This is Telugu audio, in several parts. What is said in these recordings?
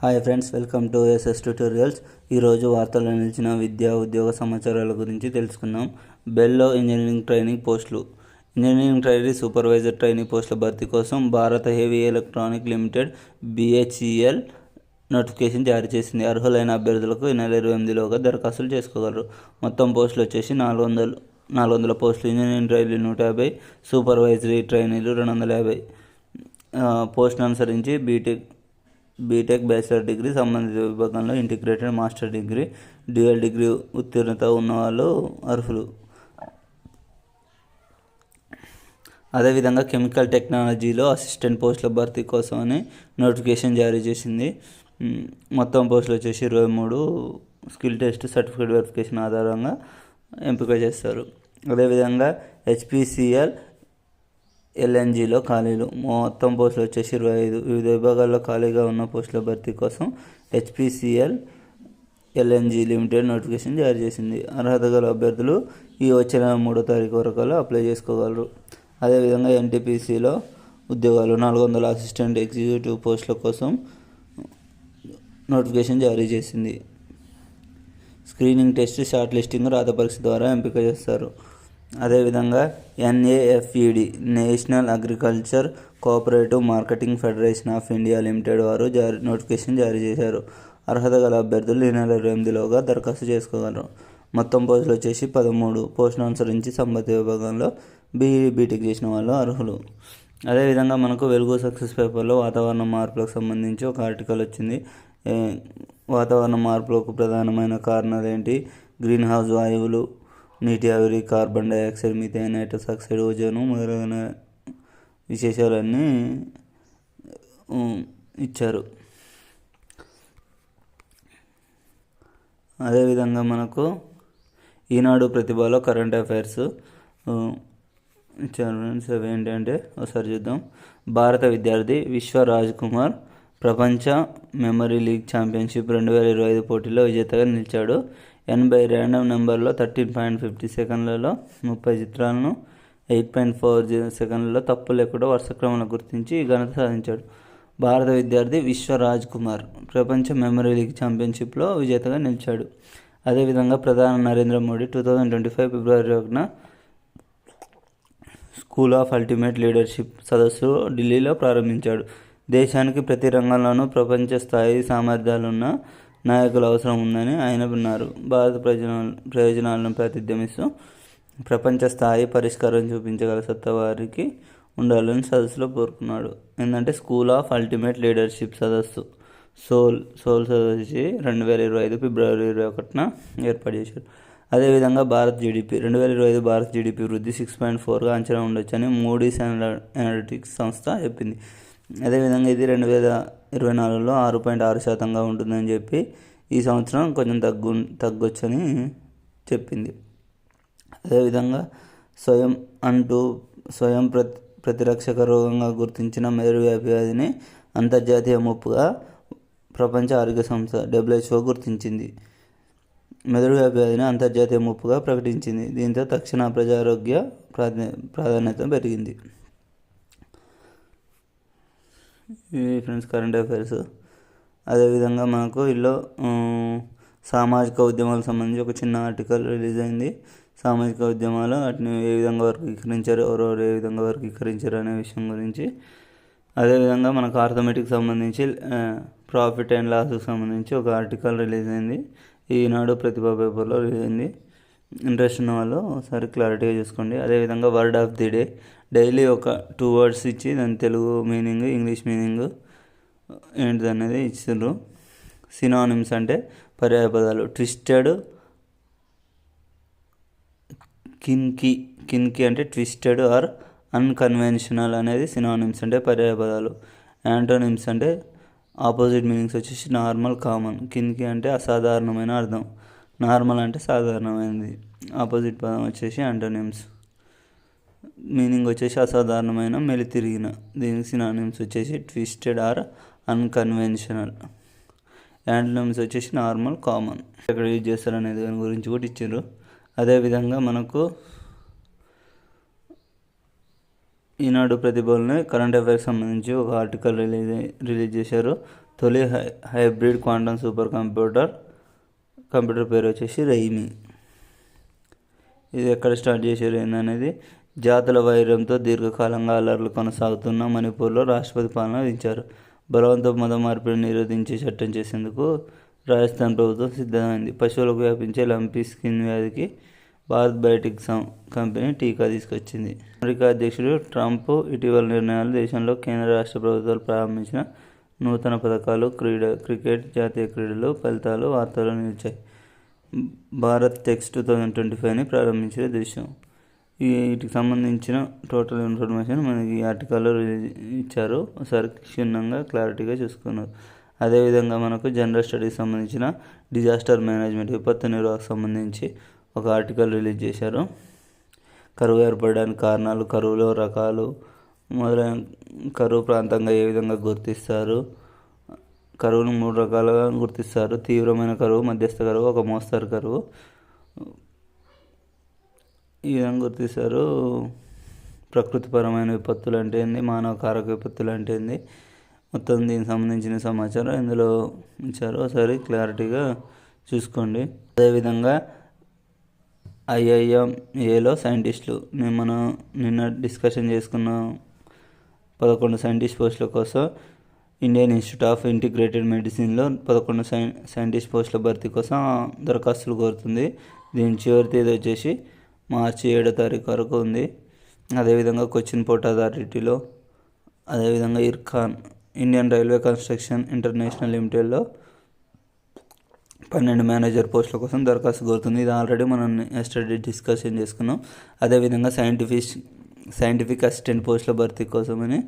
Hi friends, welcome to SS tutorials. ఈరోజు వార్తల్లో నిలిచిన విద్యా ఉద్యోగ సమాచారాల గురించి తెలుసుకుందాం. బెల్లో ఇంజనీరింగ్ ట్రైనింగ్ పోస్టులు. ఇంజనీరింగ్ ట్రైనీ సూపర్వైజర్ ట్రైనీ పోస్టుల భర్తీ కోసం Bharat heavy electronic limited BHEL notification జారీ చేసింది. అర్హులైన అభ్యర్థులకు ఈ నెల 28లోగా దరఖాస్తులు చేసుకోగలరు. మొత్తం పోస్టులు వచ్చేసి 400 పోస్టులు. Engineering ట్రైనీలు 150, supervisory ట్రైనీలు 250. పోస్టును అనుసరించి బీటెక్ బ్యాచిలర్ డిగ్రీ, సంబంధిత విభాగంలో integrated master degree, dual degree ఉత్తీర్ణత ఉన్నవాళ్ళు అర్హులు. అదేవిధంగా కెమికల్ టెక్నాలజీలో అసిస్టెంట్ పోస్టుల భర్తీ కోసమని నోటిఫికేషన్ జారీ చేసింది. మొత్తం పోస్టులు వచ్చేసి 23. స్కిల్ టెస్ట్, సర్టిఫికేట్ వెరిఫికేషన్ ఆధారంగా ఎంపిక చేస్తారు. అదేవిధంగా HPCL LNGలో ఖాళీలు. మొత్తం పోస్టులు వచ్చేసి 25. వివిధ విభాగాల్లో ఖాళీగా ఉన్న పోస్టుల భర్తీ కోసం HPCL LNG లిమిటెడ్ నోటిఫికేషన్ జారీ చేసింది. అర్హత గల అభ్యర్థులు ఈ వచ్చే నెల 3వ తారీఖు వరకు అప్లై చేసుకోగలరు. అదేవిధంగా NTPCలో ఉద్యోగాలు 400 అసిస్టెంట్ ఎగ్జిక్యూటివ్ పోస్టుల కోసం నోటిఫికేషన్ జారీ చేసింది. స్క్రీనింగ్ టెస్ట్, షార్ట్ లిస్టింగ్, రాత పరీక్ష ద్వారా ఎంపిక చేస్తారు. అదేవిధంగా NAFED national agriculture cooperative marketing federation of India limited వారు నోటిఫికేషన్ జారీ చేశారు. అర్హత గల అభ్యర్థులు ఈ నెల 28లోగా దరఖాస్తు చేసుకోగలరు. మొత్తం పోస్టులు వచ్చేసి 13. పోస్టును అనుసరించి సంబంధిత విభాగంలో బీటెక్ చేసిన వాళ్ళు అర్హులు. అదేవిధంగా మనకు వెలుగు సక్సెస్ పేపర్లో వాతావరణ మార్పులకు సంబంధించి ఒక ఆర్టికల్ వచ్చింది. వాతావరణ మార్పులకు ప్రధానమైన కారణాలు ఏంటి, గ్రీన్ హౌస్ వాయువులు, నీటి ఆవిరి, carbon dioxide, methane, nitrous oxide, ozone మొదలైన విశేషాలన్నీ ఇచ్చారు. అదేవిధంగా మనకు ఈనాడు ప్రతిభలో కరెంట్ అఫైర్స్ ఇచ్చారు. అవి ఏంటంటే ఒకసారి చూద్దాం. భారత విద్యార్థి విశ్వరాజ్ కుమార్ ప్రపంచ మెమరీ లీగ్ ఛాంపియన్షిప్ 2025 పోటీలో విజేతగా నిలిచాడు. 80 ర్యాండమ్ నెంబర్లో 13.50 సెకండ్లలో 30 చిత్రాలను 8.40 సెకండ్లలో తప్పు లేకుండా వరుస క్రమంలో గుర్తించి ఈ ఘనత సాధించాడు. భారత విద్యార్థి విశ్వరాజ్ కుమార్ ప్రపంచ మెమరీ లీగ్ ఛాంపియన్షిప్లో విజేతగా నిలిచాడు. అదేవిధంగా ప్రధాని నరేంద్ర మోడీ 2025 ఫిబ్రవరి 1న స్కూల్ ఆఫ్ అల్టిమేట్ లీడర్షిప్ సదస్సు ఢిల్లీలో ప్రారంభించాడు. దేశానికి ప్రతి రంగంలోనూ ప్రపంచ స్థాయి సామర్థ్యాలున్న నాయకులు అవసరం ఉందని ఆయన అన్నారు. భారత ప్రయోజనాలను ప్రాతిధ్యమిస్తూ ప్రపంచ స్థాయి పరిష్కారం చూపించగల సత్తా వారికి ఉండాలని సదస్సులో పేర్కొన్నాడు. ఏంటంటే స్కూల్ ఆఫ్ అల్టిమేట్ లీడర్షిప్ సదస్సు సోల్ సదస్సు 2025 ఫిబ్రవరి 21న ఏర్పాటు చేశారు. అదేవిధంగా భారత్ GDP 2025 భారత్ GDP వృద్ధి 6.4గా అంచనా ఉండొచ్చని మూడీస్ అనలిటిక్స్ సంస్థ చెప్పింది. అదేవిధంగా ఇది 2024లో 6.6% ఉంటుందని చెప్పి ఈ సంవత్సరం కొంచెం తగ్గొచ్చని చెప్పింది. అదేవిధంగా స్వయం ప్రతిరక్షక రోగంగా గుర్తించిన మెదడు వ్యాధిని అంతర్జాతీయ ముప్పుగా ప్రపంచ ఆరోగ్య సంస్థ WHO గుర్తించింది. మెదడు వ్యాధిని అంతర్జాతీయ ముప్పుగా ప్రకటించింది. దీంతో తక్షణ ప్రజారోగ్య ప్రాధాన్యత పెరిగింది. ఇవి ఫ్రెండ్స్ కరెంట్ అఫైర్స్. అదేవిధంగా మనకు ఇందులో సామాజిక ఉద్యమాలకు సంబంధించి ఒక చిన్న ఆర్టికల్ రిలీజ్ అయింది. సామాజిక ఉద్యమాలు వాటిని ఏ విధంగా వర్గీకరించారు, ఎవరెవరు ఏ విధంగా వర్గీకరించారు అనే విషయం గురించి. అదేవిధంగా మనకు ఆర్థమెటిక్ సంబంధించి ప్రాఫిట్ అండ్ లాస్కి సంబంధించి ఒక ఆర్టికల్ రిలీజ్ అయింది. ఈనాడు ప్రతిభా పేపర్లో రిలీజ్ అయింది. ఇంట్రెస్ట్ ఉన్న వాళ్ళు ఒకసారి క్లారిటీగా చూసుకోండి. అదేవిధంగా word of the day, daily ఒక 2 words ఇచ్చి దాని తెలుగు మీనింగ్, ఇంగ్లీష్ మీనింగ్ ఏంటిది అనేది ఇచ్చిండ్రు. సినానిమ్స్ అంటే పర్యాయ పదాలు. ట్విస్టెడ్, కిన్కి అంటే ట్విస్టెడ్ ఆర్ అన్కన్వెన్షనల్ అనేది సినానిమ్స్ అంటే పర్యాయ పదాలు. యాంటోనిమ్స్ అంటే ఆపోజిట్ మీనింగ్స్ వచ్చేసి నార్మల్, కామన్. కిన్కి అంటే అసాధారణమైన అర్థం, నార్మల్ అంటే సాధారణమైనది. ఆపోజిట్ పదం వచ్చేసి యాంటోనిమ్స్. మీనింగ్ వచ్చేసి అసాధారణమైన, మెలితిరిగిన. దీనికి సినానిమ్స్ వచ్చేసి ట్విస్టెడ్ ఆర్ అన్కన్వెన్షనల్. యాంటోనిమ్స్ వచ్చేసి నార్మల్, కామన్. ఎక్కడ యూజ్ చేస్తారు అనేది దాని గురించి కూడా ఇచ్చారు. అదేవిధంగా మనకు ఈనాడు ప్రతిభలోనే కరెంట్ అఫైర్స్ సంబంధించి ఒక ఆర్టికల్ రిలీజ్ చేశారు. తొలి హైబ్రిడ్ క్వాంటమ్ సూపర్ కంప్యూటర్ పేరు వచ్చేసి రైమి. ఇది ఎక్కడ స్టార్ట్ చేశారు ఏందనేది. జాతుల వైరంతో దీర్ఘకాలంగా అల్లర్లు కొనసాగుతున్న మణిపూర్లో రాష్ట్రపతి పాలన విధించారు. బలవంతపు మత మార్పిడిని నిరోధించే చట్టం చేసేందుకు రాజస్థాన్ ప్రభుత్వం సిద్ధమైంది. పశువులకు వ్యాపించే లంపీ స్కిన్ వ్యాధికి భారత్ బయోటెక్ కంపెనీ టీకా తీసుకొచ్చింది. అమెరికా అధ్యక్షుడు ట్రంప్ ఇటీవల నిర్ణయాలు దేశంలో కేంద్ర రాష్ట్ర ప్రభుత్వాలు ప్రారంభించిన నూతన పథకాలు, క్రికెట్, జాతీయ క్రీడలు ఫలితాలు వార్తల్లో నిలిచాయి. భారత్ టెక్స్ 2025ని ప్రారంభించిన దేశం. వీటికి సంబంధించిన టోటల్ ఇన్ఫర్మేషన్ మనకి ఈ ఆర్టికల్లో ఇచ్చారు. ఒకసారి క్షుణ్ణంగా క్లారిటీగా చూసుకున్నారు. అదేవిధంగా మనకు జనరల్ స్టడీస్ సంబంధించిన డిజాస్టర్ మేనేజ్మెంట్, విపత్తు నిర్వహణకు సంబంధించి ఒక ఆర్టికల్ రిలీజ్ చేశారు. కరువు ఏర్పడడానికి కారణాలు, కరువులో రకాలు, మొదలైన కరువు ప్రాంతంగా ఏ విధంగా గుర్తిస్తారు, కరువును 3 రకాలుగా గుర్తిస్తారు. తీవ్రమైన కరువు, మధ్యస్థ కరువు, ఒక మోస్తరు కరువు, ఈ విధంగా గుర్తిస్తారు. ప్రకృతిపరమైన విపత్తులు అంటే ఏంది, మానవ కారక విపత్తులు అంటే ఏంది, మొత్తం దీనికి సంబంధించిన సమాచారం ఇందులో ఇచ్చారు. ఒకసారి క్లారిటీగా చూసుకోండి. అదేవిధంగా IIMAలో సైంటిస్టులు మనం నిన్న డిస్కషన్ చేసుకున్న 11 సైంటిస్ట్ పోస్టుల కోసం ఇండియన్ ఇన్స్టిట్యూట్ ఆఫ్ ఇంటిగ్రేటెడ్ మెడిసిన్లో 11 సైంటిస్ట్ పోస్టుల భర్తీ కోసం దరఖాస్తులు కోరుతుంది. దీని చివరి తేదీ వచ్చేసి మార్చి 7వ తారీఖు వరకు ఉంది. అదేవిధంగా కొచ్చిన్ పోర్ట్ అథారిటీలో, అదేవిధంగా Ircon Indian railway construction international లిమిటెడ్లో 12 మేనేజర్ పోస్టుల కోసం దరఖాస్తు కోరుతుంది. ఇది ఆల్రెడీ మనం ఎస్టర్డే డిస్కషన్ చేసుకున్నాం. అదేవిధంగా సైంటిఫిక్ అసిస్టెంట్ పోస్టుల భర్తీ కోసమని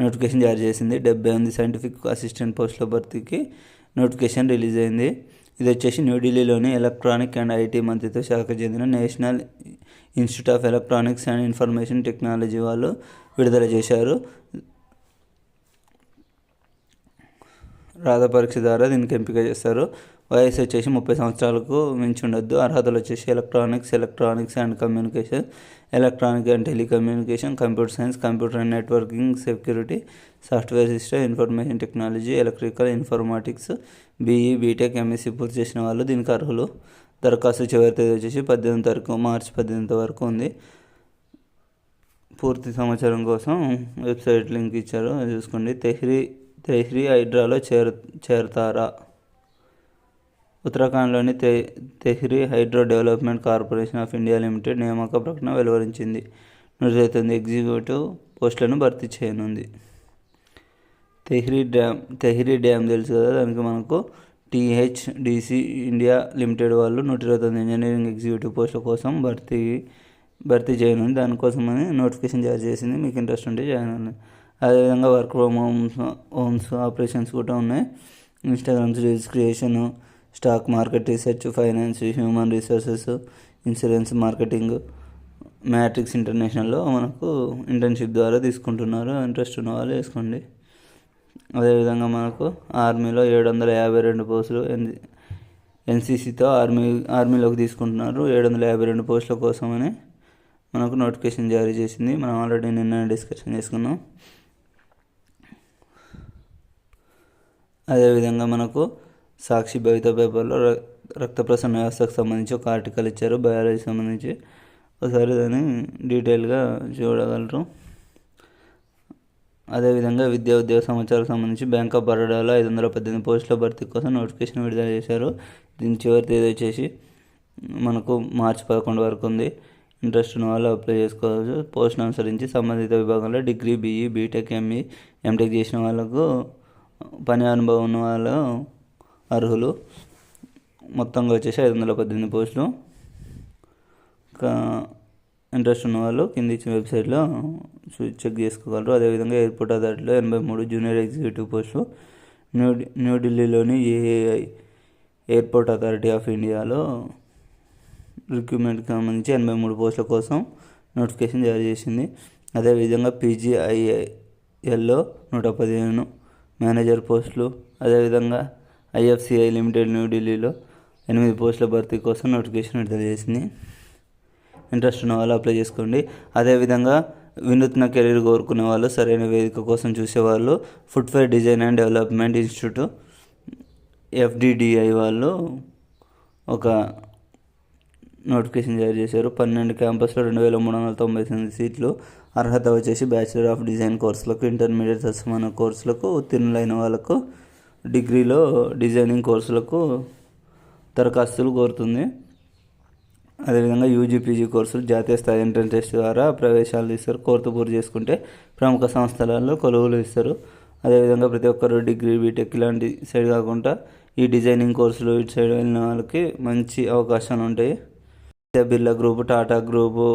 నోటిఫికేషన్ జారీ చేసింది. 78 సైంటిఫిక్ అసిస్టెంట్ పోస్టుల భర్తీకి నోటిఫికేషన్ రిలీజ్ అయింది. ఇది వచ్చేసి న్యూఢిల్లీలోని ఎలక్ట్రానిక్ అండ్ ఐటీ మంత్రిత్వ శాఖకు చెందిన national institute of electronics and information technology వాళ్ళు విడుదల చేశారు. రాత పరీక్ష ద్వారా దీనికి ఎంపిక చేస్తారు. వయసు వచ్చేసి 30 సంవత్సరాలకు మించి ఉండొద్దు. అర్హతలు వచ్చేసి electronics and communication, electronic and telecommunication, computer science, computer and networking security, software system, information technology, electrical, informatics, BE, BTech, MSc పూర్తి చేసిన వాళ్ళు దీనికి అర్హులు. దరఖాస్తు చివరి తేదీ వచ్చేసి 18వ తారీఖు మార్చి 18 వరకు ఉంది. పూర్తి సమాచారం కోసం వెబ్సైట్ లింక్ ఇచ్చారు, చూసుకోండి. తెహ్రీ హైడ్రాలో చేరతారా? ఉత్తరాఖండ్లోని Tehri hydro development corporation of India limited నియామక ప్రకటన వెలువరించింది. 129 ఎగ్జిక్యూటివ్ పోస్టులను భర్తీ చేయనుంది. తెహ్రీ డ్యామ్ తెలుసు కదా, దానికి మనకు THDC ఇండియా లిమిటెడ్ వాళ్ళు 129 ఇంజనీరింగ్ ఎగ్జిక్యూటివ్ పోస్టుల కోసం భర్తీ చేయనుంది. దానికోసమని నోటిఫికేషన్ జారీ చేసింది. మీకు ఇంట్రెస్ట్ ఉంటే జాయిన్ అవ్వండి. అదేవిధంగా వర్క్ ఫ్రమ్ హోమ్స్ ఆపరేషన్స్ కూడా ఉన్నాయి. Instagram reels creation, stock market research, finance, human resources, insurance, marketing, matrix ఇంటర్నేషనల్లో మనకు ఇంటర్న్షిప్ ద్వారా తీసుకుంటున్నారు. ఇంట్రెస్ట్ ఉన్న వాళ్ళు వేసుకోండి. అదేవిధంగా మనకు ఆర్మీలో 752 పోస్టులు, NCCతో ఆర్మీలోకి తీసుకుంటున్నారు. 752 పోస్టుల కోసమని మనకు నోటిఫికేషన్ జారీ చేసింది. మనం ఆల్రెడీ నిన్న డిస్కషన్ చేసుకున్నాం. అదేవిధంగా మనకు సాక్షి భవిత పేపర్లో రక్త ప్రసరణ వ్యవస్థకు సంబంధించి ఒక ఆర్టికల్ ఇచ్చారు, బయాలజీ సంబంధించి. ఒకసారి దాన్ని డీటెయిల్గా చూడగలరు. అదేవిధంగా విద్యా ఉద్యోగ సమాచారం సంబంధించి బ్యాంక్ ఆఫ్ బరోడాలో 518 పోస్టుల భర్తీ కోసం నోటిఫికేషన్ విడుదల చేశారు. దీని చివరి తేదీ వచ్చేసి మనకు మార్చి 11 వరకు ఉంది. ఇంట్రెస్ట్ ఉన్న వాళ్ళు అప్లై చేసుకోవచ్చు. పోస్టును అనుసరించి సంబంధిత విభాగంలో degree, BE, BTech, ME, MTech చేసిన వాళ్ళకు పని అనుభవం ఉన్న వాళ్ళు అర్హులు. మొత్తంగా వచ్చేసి 518 పోస్టులు. ఇంట్రెస్ట్ ఉన్న వాళ్ళు కింద ఇచ్చిన వెబ్సైట్లో చెక్ చేసుకోగలరు. అదేవిధంగా ఎయిర్పోర్ట్ అథారిటీలో 83 జూనియర్ ఎగ్జిక్యూటివ్ పోస్టులు. న్యూఢిల్లీలోని AAI ఎయిర్పోర్ట్ అథారిటీ ఆఫ్ ఇండియాలో రిక్రూట్మెంట్కి సంబంధించి 83 పోస్టుల కోసం నోటిఫికేషన్ జారీ చేసింది. అదేవిధంగా PGILలో 115 మేనేజర్ పోస్టులు. అదేవిధంగా IFCI లిమిటెడ్ న్యూఢిల్లీలో 8 పోస్టుల భర్తీ కోసం నోటిఫికేషన్ విడుదల చేసింది. ఇంట్రెస్ట్ ఉన్న వాళ్ళు అప్లై చేసుకోండి. అదేవిధంగా వినూత్న కెరీర్ కోరుకునే వాళ్ళు, సరైన వేదిక కోసం చూసేవాళ్ళు footwear design and development institute FDDI వాళ్ళు ఒక నోటిఫికేషన్ జారీ చేశారు. 12 క్యాంపస్లో 2398 సీట్లు. అర్హత వచ్చేసి బ్యాచిలర్ ఆఫ్ డిజైన్ కోర్సులకు, ఇంటర్మీడియట్ సమాన కోర్సులకు ఉత్తీర్ణులైన వాళ్ళకు, డిగ్రీలో డిజైనింగ్ కోర్సులకు దరఖాస్తులు కోరుతుంది. అదేవిధంగా UG/PG కోర్సులు జాతీయ స్థాయి ఎంట్రన్స్ టెస్ట్ ద్వారా ప్రవేశాలు ఇస్తారు. కోర్సు పూర్తి చేసుకుంటే ప్రముఖ సంస్థలలో కొలువులు ఇస్తారు. అదేవిధంగా ప్రతి ఒక్కరు డిగ్రీ, బీటెక్ ఇలాంటి సైడ్ కాకుండా ఈ డిజైనింగ్ కోర్సులు ఇటు సైడ్ వెళ్ళిన వాళ్ళకి మంచి అవకాశాలు ఉంటాయి. Birla group, Tata group,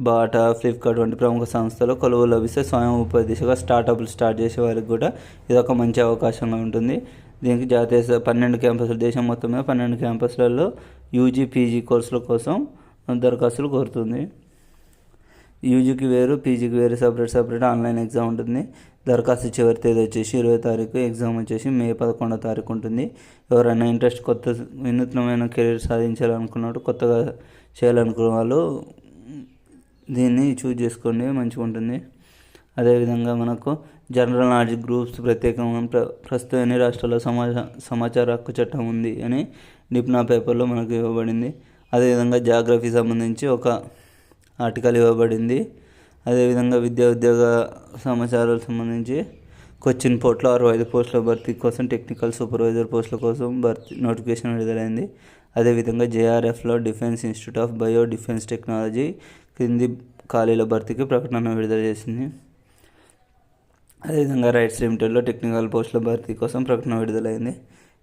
Bata, Flipkart వంటి ప్రముఖ సంస్థలు కొలువులు లభిస్తే స్వయం ఉపాధి దిశగా స్టార్టప్లు స్టార్ట్ చేసే వారికి కూడా ఇది ఒక మంచి అవకాశంగా ఉంటుంది. దీనికి జాతీయ 12 క్యాంపస్లు, దేశం మొత్తం మీద 12 క్యాంపస్లలో UG/PG కోర్సుల కోసం దరఖాస్తులు కోరుతుంది. UGకి వేరు, PGకి వేరు సపరేట్ ఆన్లైన్ ఎగ్జామ్ ఉంటుంది. దరఖాస్తు చివరి తేదీ వచ్చేసి 20 తారీఖు, ఎగ్జామ్ వచ్చేసి మే 11వ తారీఖు ఉంటుంది. ఎవరైనా ఇంట్రెస్ట్ కొత్త వినూత్నమైన కెరీర్ సాధించాలనుకున్నట్టు, కొత్తగా చేయాలనుకున్న వాళ్ళు దీన్ని చూజ్ చేసుకోండి, మంచిగా ఉంటుంది. అదేవిధంగా మనకు జనరల్ నాలెడ్జ్ గ్రూప్స్ ప్రత్యేకంగా ప్రస్తుతం ఎన్ని రాష్ట్రాల్లో సమాచార హక్కు చట్టం ఉంది అని నిపుణా పేపర్లో మనకు ఇవ్వబడింది. అదేవిధంగా జాగ్రఫీ సంబంధించి ఒక ఆర్టికల్ ఇవ్వబడింది. అదేవిధంగా ఉద్యోగ సమాచారాలకు సంబంధించి కొచ్చిన్ పోర్ట్లో 65 పోస్టుల భర్తీ కోసం టెక్నికల్ సూపర్వైజర్ పోస్టుల కోసం నోటిఫికేషన్ విడుదలైంది. అదేవిధంగా JRFలో defence institute of bio defence technology క్రింది ఖాళీల భర్తీకి ప్రకటన విడుదల చేసింది. అదేవిధంగా రైట్స్ లిమిటెడ్లో టెక్నికల్ పోస్టుల భర్తీ కోసం ప్రకటన విడుదలైంది.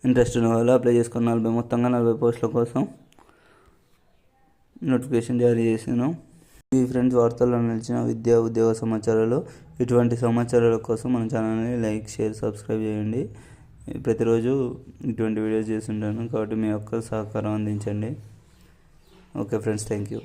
ఇంట్రెస్ట్ ఉన్న వాళ్ళు అప్లై చేసుకున్న మొత్తంగా 40 పోస్టుల కోసం నోటిఫికేషన్ జారీ చేసాను. ఈ ఫ్రెండ్స్ వార్తల్లో నిలిచిన విద్యా ఉద్యోగ సమాచారాలు. ఇటువంటి సమాచారాల కోసం మన ఛానల్ని లైక్, షేర్, సబ్స్క్రైబ్ చేయండి. ప్రతిరోజు ఇటువంటి వీడియోస్ చేస్తుంటాను కాబట్టి మీ యొక్క సహకారం అందించండి. Okay friends, thank you.